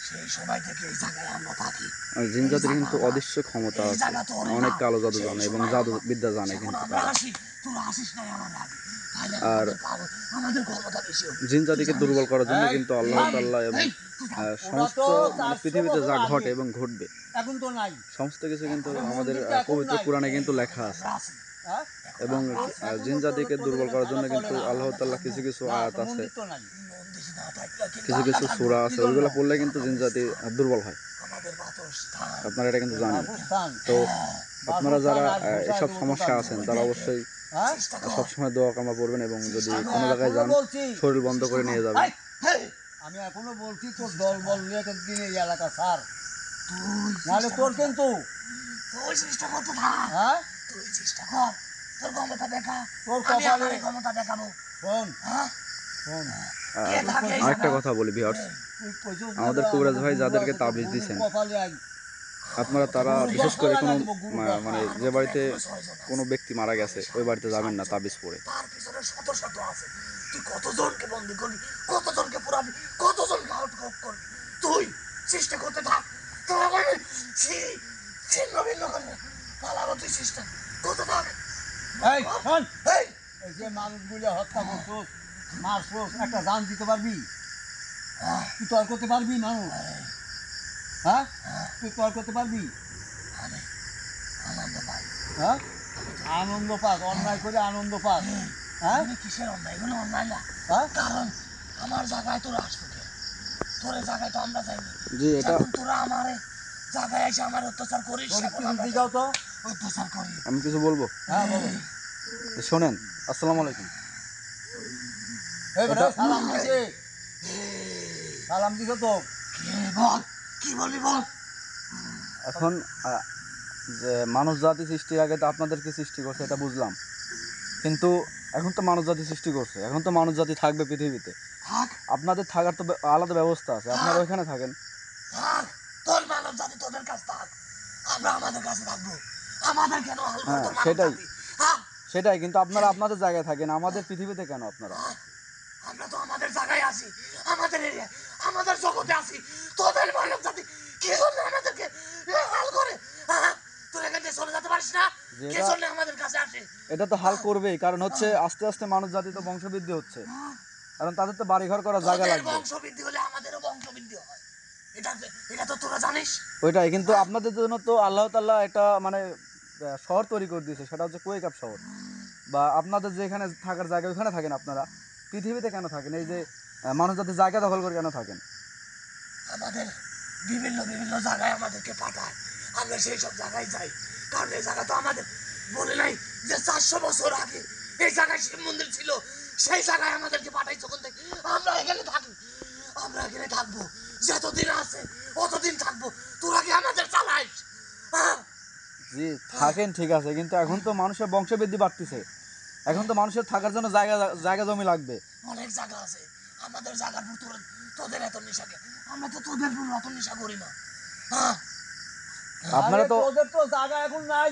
সেই সময় থেকে এই জায়গায় আমরা থাকি। আর জিন জাতির কিন্তু অদৃশ্য ক্ষমতা এই আছে জায়গা তোর না। অনেক কালো জাদু জানে সেই এবং সময় জাদু আমরা- বিদ্যা জানে যখন কিন্তু আমরা তারা আসি, তোরা আসিস নাই আমার আগে। তাহলে আর আমাদের ক্ষমতা বেশি হবে। জিন জাতিকে দুর্বল করার জন্য এই, কিন্তু আল্লাহ তাআলা এবং এই, তুই থাম। সমস্ত ওরা তো মানে 400 পৃথিবীতে যা বছর ঘটে আগে। এবং ঘটবে এখন তো নাই সমস্ত কিছু কিন্তু এখন আমাদের মন্দিরটা এখন পবিত্র নাই। কোরআনে কিন্তু লেখা আছে আমরা আসি। হ্যাঁ এবং এখন জিন তো জাতিকে তোদের দুর্বল করার জন্য চলে কিন্তু না। আল্লাহ তাআলা কিছু কিছু না, আয়াত তো আছে মন্দির তো নাই এই মন্দির না থাকলে কিন্তু কিছু কিছু আমরা সূরা থাকবো। আছে ওইগুলো পড়লে কিন্তু জিন জাতি দুর্বল হয় আমাদের বাসস্থান। আপনারা এটা কিন্তু জানেন বাসস্থান তো আপনারা যারা বাসস্থান আর এসব ঘোষায় সমস্যা দেবতা আছেন তারা অবশ্যই হ্যাঁ চেষ্টা কর। সবসময় দোয়া কামনা করবেন এবং যদি আমি কোনো জায়গায় এখনো যান বলছি শরীর বন্ধ করে নিয়ে যাবেন এই, হেই, আমি এখনো বলছি তোর দল বল নিয়ে দিন এই এলাকা ছাড় তুই নাহলে চেষ্টা তোর করতে কিন্তু থাক। তুই চেষ্টা করতে থাক। হ্যাঁ তুই চেষ্টা কর। তোর ক্ষমতা দেখা। তোর আমি কপালে- আমার ক্ষমতা দেখাবো। শোন হ্যাঁ? শোন কে থাকে এই আরেকটা জায়গায়? কথা বলি ভিউয়ার্স তুই কইছিস না আমাদের যে কবিরাজ ভাই গুরু যাদেরকে আছে, তাবিজ গুরু দিছেন, কপালে আই। আপনারা তারা বিশেষ করে কোনো মানে তার যে বাড়িতে মধ্যে এখনো 6 জন আছে। কোনো ব্যক্তি মারা গেছে ওই বাড়িতে যাবেন না তাবিজ পড়ে তার পিছনে শত শত আছে। তুই কতজনকে বন্দি করবি, কতজনকে পুরাবি, কতজনকে আউট করবি। তুই চেষ্টা করতে থাক। তোর ছিন্ন ভিন্ন করবে পালাবো, তুই চেষ্টা করতে থাক। এই শোন, এই এই যে মানুষগুলো হত্যা করছোস, মারছোস, একটা জান দিতে পারবি? তুই তর করতে পারবি মানুষ? হ্যাঁ, তুই তর করতে পারবি? আমি আনন্দ পাই। হ্যাঁ, আনন্দ পাস, অন্যায় করে আনন্দ পাস। হ্যাঁ আমি কিসের অন্যায়? এগুলো অন্যায় না। হ্যাঁ, কারণ আমার জায়গায় তোরা আসতো কে? তোর জায়গায় তো আমরা যাইনি। জি, এটা এখন তোরা আমার জায়গায় এসে আমার অত্যাচার করিস, তোর এখন কিছু আমরা দিকাও তো। অত্যাচার করি। আমি কিছু বলবো? হ্যাঁ বলো। শোনেন, আসসালামু আলাইকুম। এই বেটা, সালাম দিছে, সালাম দিছ তো। কে বল, কি বলবি বল? এখন যে মানুষ জাতি সৃষ্টির আগে তো আপনাদেরকে সৃষ্টি করছে, এটা বুঝলাম, কিন্তু এখন তো মানুষ জাতি সৃষ্টি করছে, এখন তো মানুষ জাতি থাকবে পৃথিবীতে। থাক আপনাদের থাকার তো আলাদা ব্যবস্থা আছে, আপনারা ওইখানে থাকেন। থাক, তোর মানব জাতি তোদের কাছে থাক, আমরা আমাদের কাছে থাকবো। আমাদের কেন হাল হ্যাঁ, করতো মানব সেটাই। জাতি? হ্যাঁ, সেটাই, কিন্তু আপনারা আপনাদের জায়গায় থাকেন, আমাদের পৃথিবীতে কেন আপনারা? আমরা তো আমাদের জায়গায় আছি, আমাদের এরিয়ায়, আমাদের জগতে আছি। তোদের মানব জাতি কি জন্য আমাদেরকে হাল করে? হ্যাঁ, তোর এখান থেকে চলে যেতে পারিস না? যেটা- কে জন্য আমাদের কাছে আসে? এটা তো হাল করবেই, কারণ হচ্ছে আস্তে আস্তে মানুষ জাতি তো বংশবৃদ্ধি হচ্ছে, কারণ তাদের তো বাড়িঘর করার জায়গা তোদের লাগবে। বংশবৃদ্ধি হলে আমাদেরও বংশবৃদ্ধি হয়। এটা এটা তো তোরা জানিস। ওইটাই, কিন্তু আপনাদের জন্য তো আল্লাহ তাআলা একটা মানে শহর তৈরি করে দিয়েছে, সেটা হচ্ছে কুয়েকাপ শহর। বা আপনাদের যেখানে থাকার জায়গা ওইখানে থাকেন আপনারা, পৃথিবীতে কেন থাকেন? এই যে মানুষ জাতি জায়গা দখল করে কেন থাকেন? আমাদের বিভিন্ন বিভিন্ন জায়গায় আমাদেরকে পাঠায়, আমরা সেই সব জায়গায় যাই। কারণ এই জায়গা তো আমাদের বলে নাই যে 400 বছর আগে এই জায়গায় শিব মন্দির ছিল, সেই জায়গায় আমাদেরকে পাঠাই। যখন থেকে আমরা এখানে থাকি, আমরা এখানে থাকবো, যতদিন আছে অতদিন থাকবো। তোরা কি আমাদের চালাইস? হ্যাঁ, জি থাকেন, ঠিক আছে, কিন্তু এখন তো মানুষের বংশবৃদ্ধি বাড়তেছে, এখন তো মানুষের থাকার জন্য জায়গা জায়গা জমি লাগবে। অনেক জায়গা আছে, আমাদের জায়গার উপর তোদের এত নেশাকে, আমরা তো তোদের উপর অত নেশা করি না। হ্যাঁ, আপনারা আরে তো তোদের তো জায়গা এখন নাই,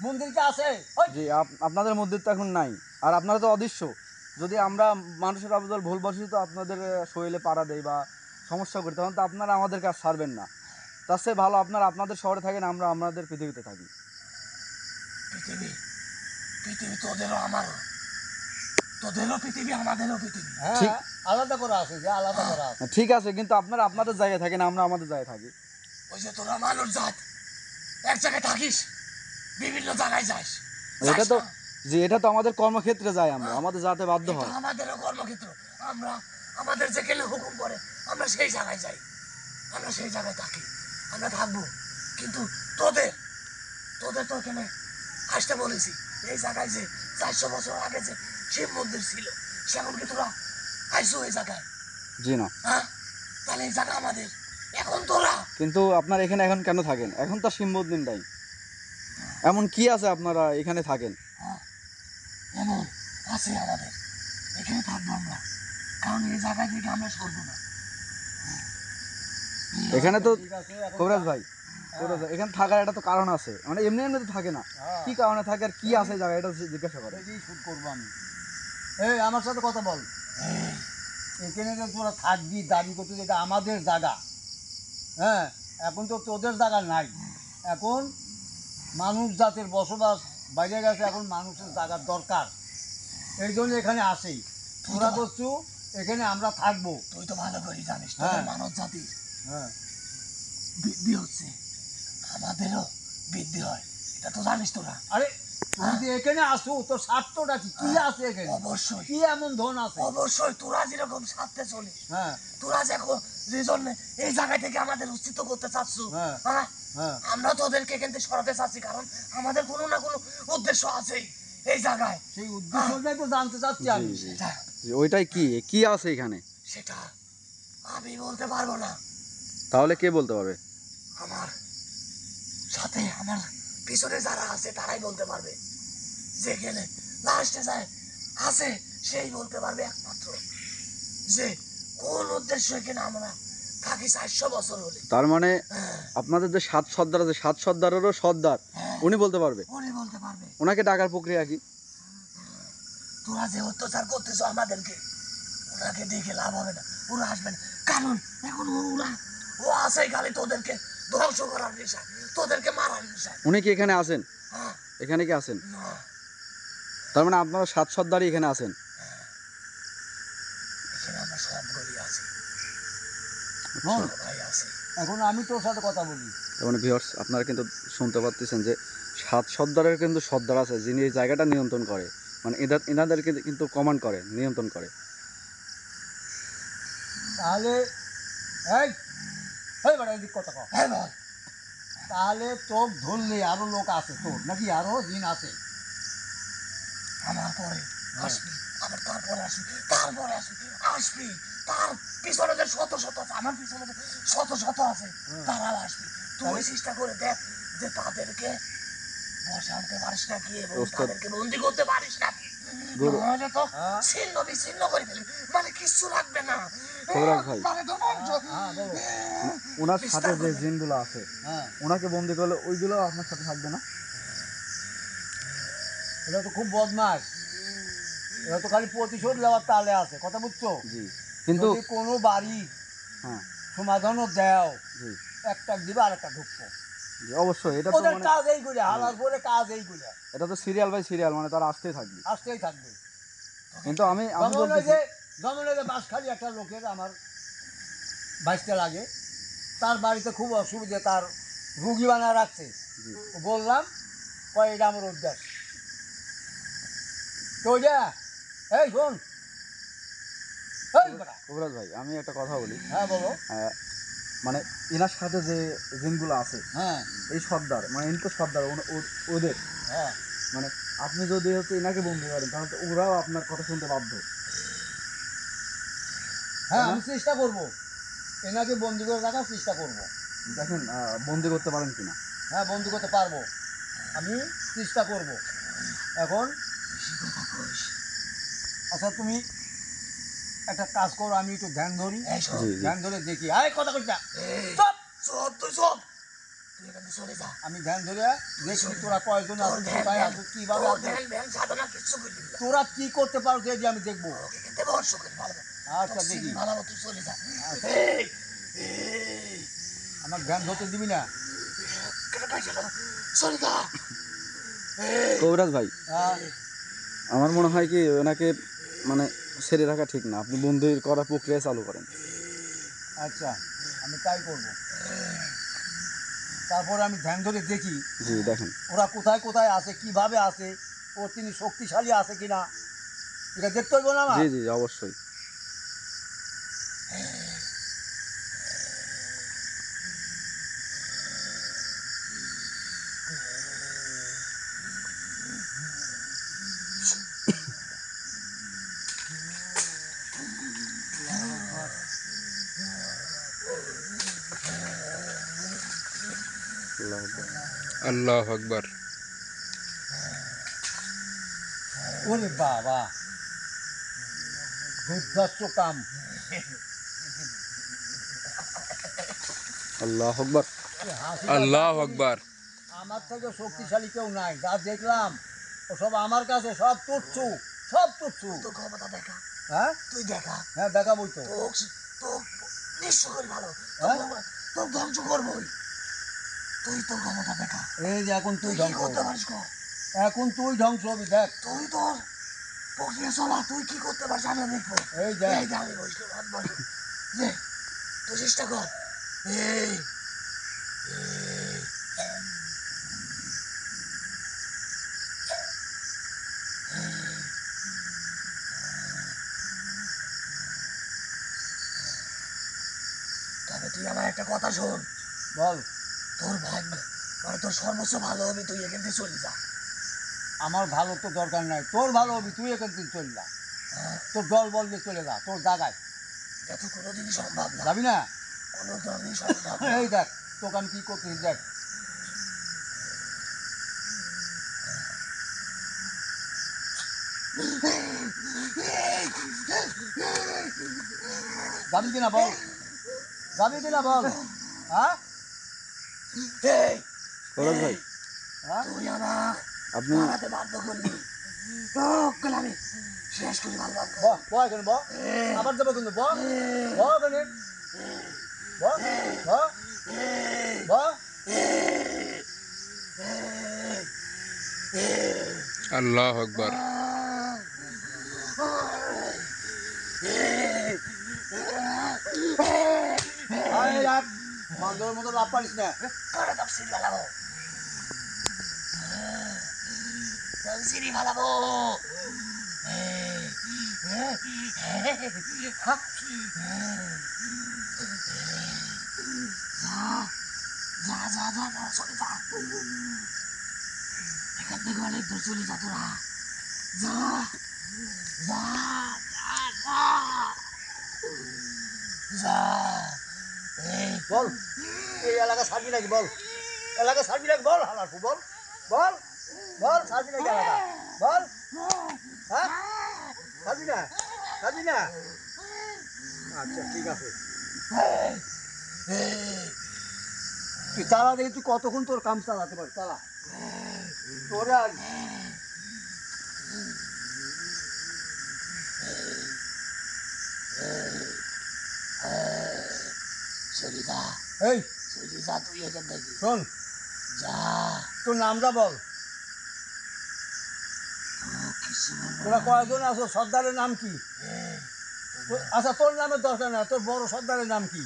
মন্দিরটা আছে। ওই, জি, আপনাদের মধ্যে তো এখন নাই, আর আপনারা তো অদৃশ্য। যদি আমরা মানুষের আবদল ভুলবশত আপনাদের শরীরে পাড়া দেই বা সমস্যা করি, তখন তো আপনারা আমাদের কাজ ছাড়বেন না। তার চেয়ে ভালো আপনারা আপনাদের শহরে থাকেন, আমরা আমাদের পৃথিবীতে থাকি। পৃথিবী, পৃথিবী তোদেরও আমারও, তোদেরও পৃথিবী আমাদেরও পৃথিবী। হ্যাঁ ঠিক। আলাদা করা আছে, যে আলাদা করা আছে। ঠিক আছে, কিন্তু আপনারা আপনাদের জায়গায় থাকেন, আমরা আমাদের জায়গায় থাকি। ওই যে তোরা মানুষ জাত, এক জায়গায় থাকিস, বিভিন্ন জায়গায় যাস। এটা তো যাস না? জি, এটা তো আমাদের কর্মক্ষেত্রে যাই, আমরা আমাদের যাতে বাধ্য এটা হয়। আমাদেরও কর্মক্ষেত্র। আমরা আমাদের যেখানে হুকুম করে আমরা সেই জায়গায় যাই, আমরা সেই জায়গায় থাকি, আমরা থাকবো। কিন্তু তোদের তোদের তো এখানে আসতে বলেছি, এই জায়গায় যে 400 বছর আগে যে শিব মন্দির ছিল, সেমন কি তোরা আইসো এই জায়গায়? জি না, হ্যাঁ, তাহলে এই জায়গা আমাদের। এখন তোরা কিন্তু আপনারা এখানে এখন কেন থাকেন? এখন তো শিবমন্দির নাই, এমন কি আছে আপনারা এখানে থাকেন? এমন আছে আমাদের, এখানে থাকবো আমরা, কারণ এই জায়গা থেকে আমরা সরবো না। এখানে তো ঠিক আছে, এখন কবিরাজ ভাই, কবিরাজ ভাই, এখানে থাকার একটা তো কারণ আছে, মানে এমনি এমনি তো থাকে না। হ্যাঁ। কি কারণে থাকে আর কি আছে জায়গা, এটা জিজ্ঞাসা করে। এটাই শুট করবো আমি। এই আমার সাথে কথা বল। এই, এখানে যে তোরা থাকবি দাবি করতে, এটা আমাদের জায়গা। হ্যাঁ, এখন তো তোদের জায়গা নাই, এখন মানুষ জাতের বসবাস বাইরে গেছে, এখন মানুষের জায়গার দরকার, এই জন্য এখানে আসেই। তোরা করছু, এখানে আমরা থাকবো। তুই তো ভালো করে জানিস হ্যাঁ। তোদের মানব জাতির হ্যাঁ, বৃদ্ধি হচ্ছে, আমাদেরও বৃদ্ধি হয়, এটা তো জানিস তোরা। আরে তুই যদি এখানে আসু, তোর স্বার্থটা কি কি আছে এখানে? অবশ্যই কি এমন ধন আছে? অবশ্যই তোরা যেরকম সাথে চলিস, হ্যাঁ তোরা দেখো যে জন্য এই জায়গা থেকে আমাদের উচিত করতে চাচ্ছ, হ্যাঁ। হ্যাঁ, হ্যাঁ, আমরা তোদেরকে এখান থেকে সরাতে চাচ্ছি, কারণ আমাদের কোনো না কোনো উদ্দেশ্য আছেই এই জায়গায়। সেই উদ্দেশ্যটাই তো জানতে চাচ্ছি আমি। জি, জি। সেটা জি, ওইটাই কি কি আছে এখানে? সেটা আমি বলতে পারবো না, তাহলে কে বলতে পারবে? আমার সাথে আমার পিছনে যারা আছে তারাই বলতে পারবে। যেখানে লাস্টে যায় আছে সেই বলতে পারবে একমাত্র, যে কোন উদ্দেশ্য এখানে আমরা থাকি 400 বছর হলে। তার মানে হ্যাঁ, আপনাদের যে 7 সর্দার আছে, 7 সর্দারেরও সর্দার হ্যাঁ, উনি বলতে পারবে। উনি বলতে পারবে। ওনাকে ডাকার প্রক্রিয়া কি? তোরা যে অত্যাচার করতেছো আমাদেরকে, ওনাকে দেখে লাভ হবে না, ওরা আসবে না, কারণ এখন ও আছে খালি তোদেরকে ধ্বংস করার নেশায়, তোদেরকে মারার নেশায়। উনি কি এখানে আছেন? হ্যাঁ, এখানে কি আছেন? না, তার মানে আপনারা 7 সর্দারই এখানে আছেন। এখানে আমরা সবগুলি আছি, শোন, সবাই আছি। এখন আমি তোর সাথে কথা বলি। তার মানে ভিউয়ার্স আপনারা কিন্তু শুনতে পাচ্ছেন যে 7 সর্দারের কিন্তু সর্দার আছে যিনি এই জায়গাটা নিয়ন্ত্রণ করে, মানে এনাদের কিন্তু কমান্ড করে, নিয়ন্ত্রণ করে। তাহলে এই এই বেটা এদিক কথা কও। হ্যাঁ বল। তাহলে তোর ধরলে আরো লোক আছে তোর নাকি আরো দিন আছে? আমার পরে আসবি, আবার তারপরে আসবি, তারপরে আসবি, আসবি, তার পিছনে যে শত শত আছে, আমার পিছনে যে শত শত আছে, তারাও আসবি। তুই চেষ্টা করে দেখ যে তাদেরকে বসে আনতে পারিস নাকি এবং ওস্তাদ। তাদেরকে বন্দি করতে পারিস নাকি। গুরু- নাহলে তো হ্যাঁ। ছিন্ন বিচ্ছিন্ন করে ফেলবি, মানে কিচ্ছু রাখবে না। কবিরাজ ভাই। মানে তো মঞ্চ হ্যাঁ বলো। ওনার সাথে যে জিনগুলো আছে হ্যাঁ, ওনাকে বন্দি করলে ওইগুলো আপনার সাথে থাকবে না? এটা তো খুব বদমাস, এটা তো খালি প্রতিশোধ নেওয়ার তালে আছে, কথা বুঝছো? জি, কিন্তু যদি কোনো বাড়ি হ্যাঁ সমাধানও দেও, জি একটা দিবে আর একটা ঢুকবো। জি অবশ্যই, এটা তো ওদের মানে কাজ এইগুলো, হালার পরে কাজ এইগুলো এটা তো সিরিয়াল বাই সিরিয়াল, মানে তারা আসতেই থাকবে। আসতেই থাকবে। কিন্তু আমি যেমন ওই বলতেছি যে বাঁশখালী একটা লোকের আমার বাইশটা লাগে, তার বাড়িতে খুব অসুবিধে, তার রুগী বানা রাখছে। জি বললাম কয় এটা আমার অভ্যাস। তো ওইটা এই শোন, এই বেটা, কবিরাজ ভাই আমি একটা কথা বলি, হ্যাঁ বলো। মানে এনার সাথে যে জিনগুলো আছে হ্যাঁ এই সর্দার, মানে ইনি তো সর্দার ওদের, হ্যাঁ মানে আপনি যদি হচ্ছে এনাকে বন্দি করেন তাহলে তো ওরাও আপনার কথা শুনতে বাধ্য। হ্যাঁ, তাই না? আমি চেষ্টা করবো, এনাকে বন্দি করে রাখার চেষ্টা করবো। দেখেন বন্দি করতে পারেন কিনা। হ্যাঁ, বন্দি করতে পারবো, আমি চেষ্টা করবো। এখন আচ্ছা তুমি একটা কাজ করো, আমি একটু ধ্যান ধরি, এই শোন, জি জি ধ্যান ধরে দেখি। আরে কথা কইস না, এই, চুপ! চুপ, তুই চুপ, তুই এখান থেকে চলে যা। আমি ধ্যান ধরে দেখি তোরা কয়জন তোর আছিস, ধ্যান কোথায় ধ্যান, আছিস, কিভাবে তোর আছিস, ধ্যান ধ্যান সাধনা কিচ্ছু করবি না। তোরা কি করতে পারো সেটি আমি দেখবো। ওকে কিন্তু ভরসা করে ভালো। আচ্ছা দেখি, ভালো, তুই চলে যা। আচ্ছা। এই, এই, আমার ধ্যান ধরতে দিবি না? কেন পাইছে না? চলে যা। এই, কবিরাজ ভাই হ্যাঁ, আমার মনে হয় কি ওনাকে মানে ছেড়ে রাখা ঠিক না, আপনি বন্দি করার প্রক্রিয়া চালু করেন। আচ্ছা আমি তাই করবো। তারপরে আমি ধ্যান ধরে দেখি জি দেখেন ওরা কোথায় কোথায় আছে, কিভাবে আছে, ও তিনি শক্তিশালী আছে কিনা, এটা দেখতে হইব না আমার? জি জি অবশ্যই। আল্লাহু আকবার। আল্লাহ আকবার। ওরে বাবা, দুর্ধর্ষ কাম। আল্লাহু আকবার। এ হাসি আল্লাহ কান্না করি, আকবার। আমার থেকে শক্তিশালী কেউ নাই, যা দেখলাম ও সব আমার কাছে সব তুচ্ছু, সব তুচ্ছু। তোর ক্ষমতা দেখা, হ্যাঁ তুই দেখা। হ্যাঁ, দেখাবই তো। তোর তোর নিঃস্ব করে ভালো, হ্যাঁ? তোর ধ্বংস করবোই। তুই তোর ক্ষমতা দেখা, এই যে এখন তুই তুই কি ধ্বংস করতে হবি। পারিস কর। এখন তুই ধ্বংস হবি, দেখ। তুই তোর প্রক্রিয়া চলা, তুই কি করতে পারিস আমি দেখবো। এই দেখ। এই দাঁড়িয়ে বসলে ভাত বসে দে, তুই চেষ্টা কর। এই, এই, তবে তুই আমার একটা কথা শোন, বল। তোর ভাগ্য মানে তোর সর্বোচ্চ ভালো হবে, তুই এখান থেকে চলে যা। আমার ভালো তো দরকার নাই, তোর ভালো হবি, তুই এখান থেকে চলে যা, তোর দল বল দিয়ে চলে যা তোর জায়গায়। এটা তো কোনোদিনই সম্ভব না, যাবি না? কোনো ধরনের সম্ভব না। এই দেখ তোকে আমি কি করতেছি, দেখ। যাবি কিনা বল, যাবি কিনা বল। হ্যাঁ এই, কবিরাজ ভাই হ্যাঁ, তুই আমার আপনি পালাতে বাধ্য করবি, তোকে আমি শেষ করে ভালো বাধ্য। ব এখানে ব, আবার যাবো কিন্তু ব এখানে ব ব ব। আল্লাহ আকবার। এই রাখ, বান্দরের মতো লাভ পারিস না। করে তফসিল ফেলাবো, তফসিলই ফেলাবো। যা যা যা যা চলে যা, এখান থেকে অনেক দূর চলে যা তোরা, যা যা যা যা যা। বল, এই এলাকা ছাড়বি নাকি বল, এলাকা ছাড়বি নাকি বল, হালাকু বল, বল বল, ছাড়বি নাকি এলাকা বল, হ্যাঁ ছাড়বি না, ছাড়বি না? আচ্ছা ঠিক আছে, তুই চালা দেখি, তুই কতক্ষণ তোর কাম চালাতে পারিস, চালা তোরে আজ। চলে যা, এই চলে যা তুই এখান থেকে, শোন, যা। তোর নামটা বল, কিছু তোরা কয়জন আছো, সর্দারের নাম কি? আচ্ছা তোর নামের দরকার না, তোর বড় সর্দারের নাম কি?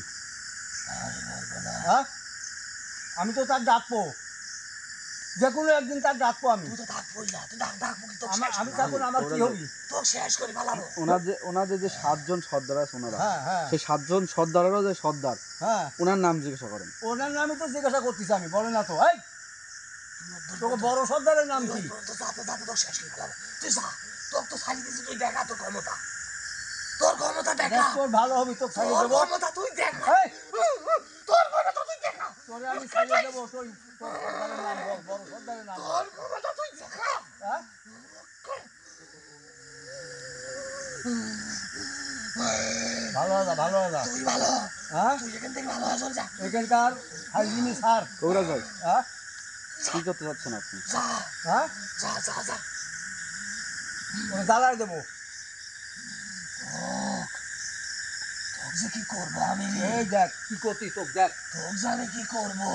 হ্যাঁ, আমি তো তার ডাকবো, যে কোনো একদিন তার ডাকবো আমি। তুই তো ডাকবই না, তুই ডাকবো কি? আমি থাকবো না, আমার কি হবি? তোকে শেষ করে ফেলাবো। ওনাদের যে 7 জন সর্দার আছে ওনারা, হ্যাঁ হ্যাঁ সেই 7 জন সর্দারেরও যে সর্দার, হ্যাঁ, ওনার নাম জিজ্ঞাসা করেন। ওনার নামই তো জিজ্ঞাসা করতেছি আমি, বলে না তো। এই তোকে বড় সর্দারের নাম কি? যাতে যাতে তোকে শেষ করে ফেলাবো। তুই যা, তোকে তো ছাড়িয়ে দিয়েছি, তুই দেখা তোর ক্ষমতা, তোর ক্ষমতা দেখা, দেখ তোর ভালো হবি, তোর ছাড়িয়ে তোর দেবো। ক্ষমতা তুই দেখা, এই, তোর ক্ষমতা তুই দেখা, তোরে আমি ছাড়িয়ে দেবো। তোর তোর সর্দারের নাম বল, বড় সর্দারের নাম বল। তোর ক্ষমতা তুই দেখা। হ্যাঁ, ভালো দাদা, ভালো দাদা। তুই ভালো, হ্যাঁ, তুই এখান থেকে ভালো হয়ে চলে যা, এখানকার হাইজিনি স্যার। কবিরাজ ভাই, হ্যাঁ কি করতে চাচ্ছেন আপনি? যা হ্যাঁ, যা যা যা। ওকে জ্বালাই দেবো। তোকে যে কি করবো আমি রে, এই দেখ কি করতিস, তোকে দেখ। তোকে যে আমি কি করবো।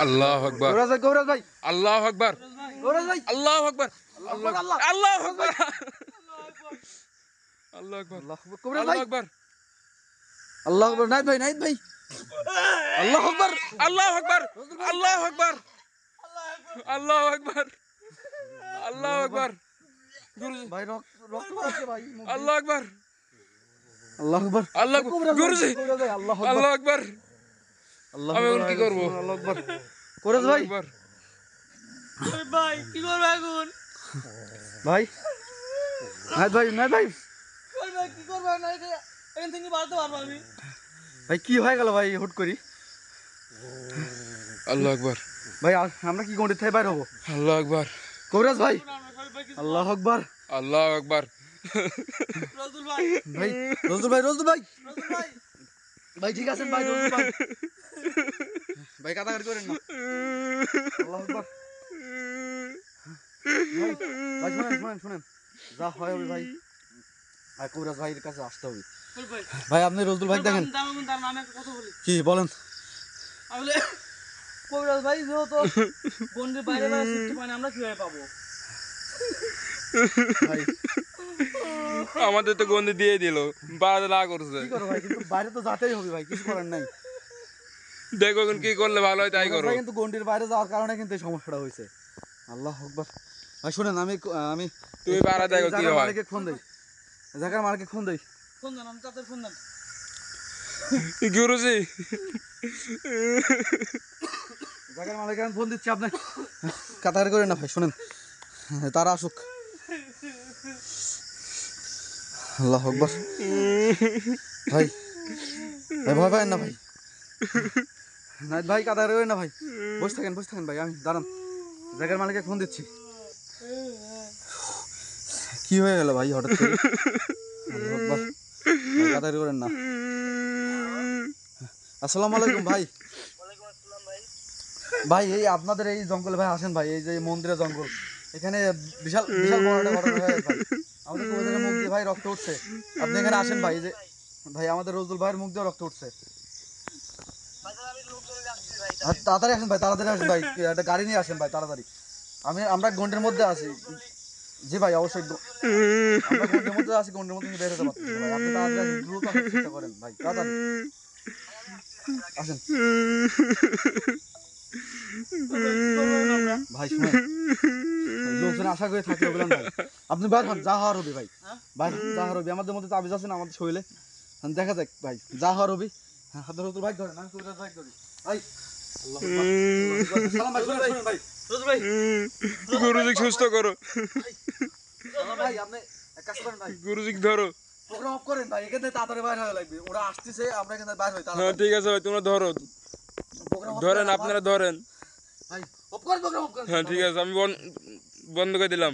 আল্লাহ আকবার, কবিরাজ ভাই, আল্লাহ আকবার, কবিরাজ ভাই, আল্লাহ আকবার, আল্লাহ আল্লাহ, আল্লাহ আকবার, আল্লাহ আকবার, আল্লাহ আকবার, কবিরাজ আল্লাহ ভাই, আকবার, আল্লাহ আকবার, নাইত ভাই, নাইত ভাই, আল্লাহ আকবার, আল্লাহ আকবার, আল্লাহ আকবার, আল্লাহ আকবার, আল্লাহ আকবার, গুরুজি, ভাই রক্ত আসছে ভাই, আল্লাহ আকবার, আল্লাহ আকবার, আল্লাহ আকবার, কবিরাজ ভাই, গুরুজি, কবিরাজ ভাই, আল্লাহ আকবার, আল্লাহ আকবার, আল্লাহ আমি এখন আকবার, কি করবো? আল্লাহ আকবার, কবিরাজ ভাই, আকবার, ভাই কি করবো এখন? ভাই, নাইত ভাই, নাইত ভাই, ভাই কি করবো না, এখান থেকে বাড়তে পারবো আমি? ভাই কি হয়ে গেল ভাই হুট করি? আল্লাহ আকবার, ভাই আমরা কি গন্ডির থেকে বাইর হবো? আল্লাহ আকবার, কবিরাজ ভাই, ভাই কিছু আল্লাহ আকবার, আল্লাহ আকবার, রজুল ভাই, ভাই রজুল ভাই, রজুল ভাই, রজুল ভাই, ভাই ঠিক আছেন ভাই, রজুল ভাই, ভাই কাটাকাটি করেন না, আল্লাহ আকবার, ভাই ভাই শুনেন শুনেন শুনেন, যা হয় হবে ভাই, আর কবিরাজ ভাইয়ের কাছে আসতে হবে। রজুল ভাই, ভাই আপনি রজুল ভাই দেখেন, তার নামে একটা কথা বলি। কি বলেন? আমি বলে কবিরাজ ভাই যেহেতু বন্ডির বাইরে বাইরে শিখতে পারি, আমরা কিভাবে পাবো? ভাই আমাদের তো গন্ধি দিয়ে দিল, বাড়াতে না করছে, কি করো ভাই, কিন্তু বাইরে তো যেতেই হবে ভাই, কিছু করার নাই। দেখো এখন কি করলে ভালো হয় তাই কবিরাজ করো। ভাই কিন্তু গন্ডির বাইরে যাওয়ার কারণে কিন্তু এই সমস্যাটা হয়েছে। আল্লাহ আকবার। ভাই শুনেন, আমি আমি তুমি পাড়া দেখো কি জায়গার হয়। মালিককে ফোন দেই, জায়গার মালিককে ফোন দেই। ফোন দেন, আমি তাদের ফোন দেন। গুরুজি, জায়গার মালিককে আমি ফোন দিচ্ছি, আপনি কাতার করেন না ভাই, শুনেন তারা আসুক। আল্লাহ আকবার। ভাই ভাই ভয় পাবেন না ভাই, নাইত ভাই কাদা রয়ে না ভাই, বসে থাকেন ভাই, আমি দাঁড়ান জায়গার মালিককে ফোন দিচ্ছি। কি হয়ে গেল ভাই হঠাৎ করে? কাদা করেন না। আসসালামু আলাইকুম ভাই। ভাই এই আপনাদের এই জঙ্গলে ভাই আসেন ভাই, এই যে মন্দিরের জঙ্গল, এখানে বিশাল বিশাল বড় একটা ঘটনা হয়ে গেছে ভাই। আমাদের কবিতার মুখ দিয়ে ভাই রক্ত উঠছে, আপনি এখানে আসেন ভাই। এই যে ভাই আমাদের রোজুল ভাইয়ের মুখ দিয়ে রক্ত উঠছে। তাড়াতাড়ি আসেন ভাই, তাড়াতাড়ি আসেন ভাই, একটা গাড়ি নিয়ে আসেন ভাই তাড়াতাড়ি। আমরা গন্ডের মধ্যে আছি। জি ভাই অবশ্যই আমরা গন্ডের মধ্যে আছি, গন্ডের মধ্যে বের হতে পারছি না ভাই। আপনি তাড়াতাড়ি আসেন, দ্রুত আসার চেষ্টা করেন ভাই, তাড়াতাড়ি আসেন ভাই। শুনেন লোকজন আশা করে থাকলে বললাম ভাই, আপনি বাইর হন, যা হওয়ার হবে ভাই, বাইর হন, যা হওয়ার হবে। আমাদের মধ্যে তাবিজ আছে না আমাদের শরীরে, দেখা যাক ভাই যা হওয়ার হবে। হ্যাঁ হাতের রোজুল ভাই ধরেন, আমি কবিরাজ ভাই ধরি ভাই। সালাম ভাই, শুনেন ভাই, রোজ ভাই গুরুজি সুস্থ করো, ভাই আপনি এক কাজ করেন ভাই, গুরুজি ধরো। প্রোগ্রাম অফ করেন ভাই, এখান থেকে তাড়াতাড়ি বাইরে হওয়া লাগবে, ওরা আসতেছে, আমরা এখান থেকে বাইরে হই হ্যাঁ তাড়াতাড়ি। ঠিক আছে ভাই, তোমরা ধরো, প্রোগ্রাম অফ ধরেন করেন আপনারা ধরেন। ভাই, অফ করেন প্রোগ্রাম অফ করেন। হ্যাঁ ঠিক আছে, আমি বন্ধ করে দিলাম।